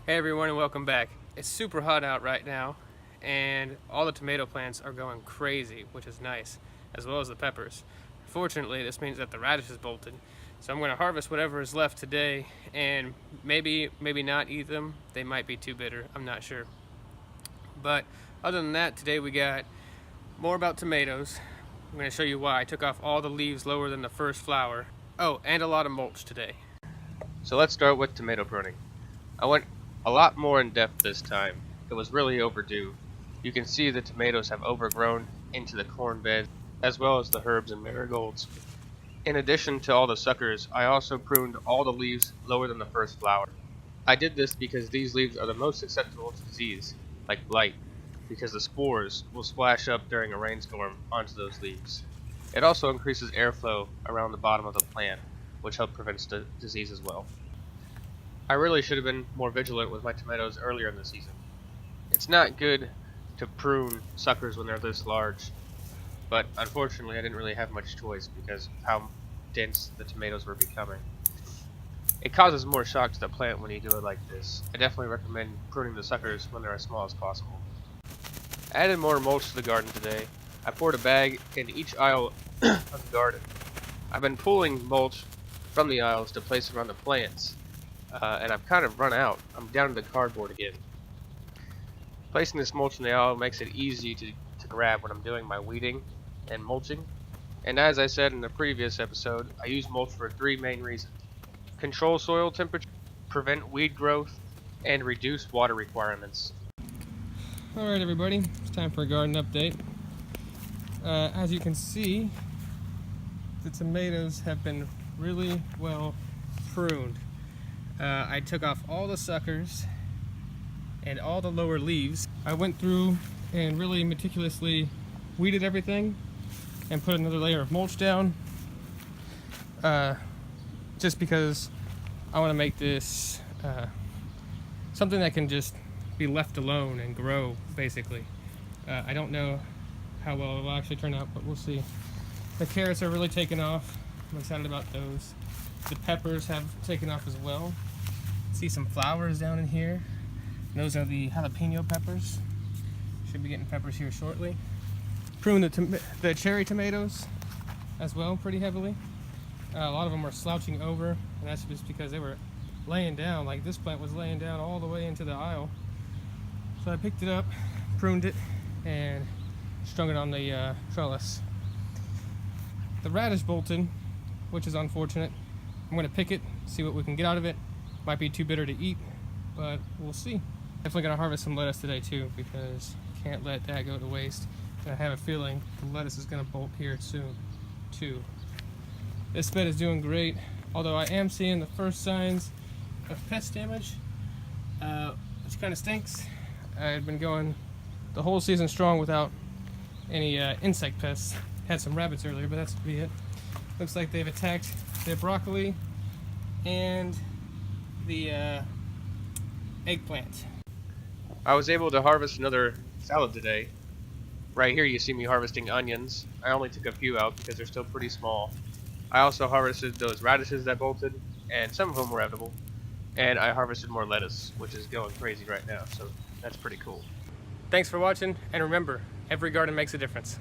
Hey everyone and welcome back. It's super hot out right now and all the tomato plants are going crazy, which is nice, as well as the peppers. Fortunately, this means that the radish is bolted, so I'm going to harvest whatever is left today and maybe not eat them. They might be too bitter, I'm not sure. But other than that, today we got more about tomatoes. I'm going to show you why I took off all the leaves lower than the first flower. Oh, and a lot of mulch today. So let's start with tomato pruning. I went a lot more in depth this time. It was really overdue. You can see the tomatoes have overgrown into the corn beds, as well as the herbs and marigolds. In addition to all the suckers, I also pruned all the leaves lower than the first flower. I did this because these leaves are the most susceptible to disease, like blight, because the spores will splash up during a rainstorm onto those leaves. It also increases airflow around the bottom of the plant, which helps prevent disease as well. I really should have been more vigilant with my tomatoes earlier in the season. It's not good to prune suckers when they're this large, but unfortunately I didn't really have much choice because of how dense the tomatoes were becoming. It causes more shock to the plant when you do it like this. I definitely recommend pruning the suckers when they're as small as possible. I added more mulch to the garden today. I poured a bag in each aisle of the garden. I've been pulling mulch from the aisles to place around the plants. And I've kind of run out. I'm down to the cardboard again. Placing this mulch in the aisle makes it easy to grab when I'm doing my weeding and mulching. And as I said in the previous episode, I use mulch for 3 main reasons: control soil temperature, prevent weed growth, and reduce water requirements. Alright everybody, it's time for a garden update. As you can see, the tomatoes have been really well pruned. I took off all the suckers and all the lower leaves. I went through and really meticulously weeded everything and put another layer of mulch down, just because I want to make this something that can just be left alone and grow, basically. I don't know how well it will actually turn out, but we'll see. The carrots are really taking off. I'm excited about those. The peppers have taken off as well. See some flowers down in here. Those are the jalapeno peppers. Should be getting peppers here shortly. Prune the cherry tomatoes as well pretty heavily. A lot of them are slouching over, and that's just because they were laying down. Like this plant was laying down all the way into the aisle. So I picked it up, pruned it, and strung it on the trellis. The radish bolted, which is unfortunate. I'm going to pick it, see what we can get out of it. Might be too bitter to eat, but we'll see. Definitely going to harvest some lettuce today too, because can't let that go to waste. And I have a feeling the lettuce is going to bolt here soon too. This bed is doing great, although I am seeing the first signs of pest damage, which kind of stinks. I've been going the whole season strong without any insect pests. Had some rabbits earlier, but that's to be it. Looks like they've attacked the broccoli and the eggplant. I was able to harvest another salad today. Right here you see me harvesting onions. I only took a few out because they're still pretty small. I also harvested those radishes that bolted, and some of them were edible. And I harvested more lettuce, which is going crazy right now, so that's pretty cool. Thanks for watching, and remember, every garden makes a difference.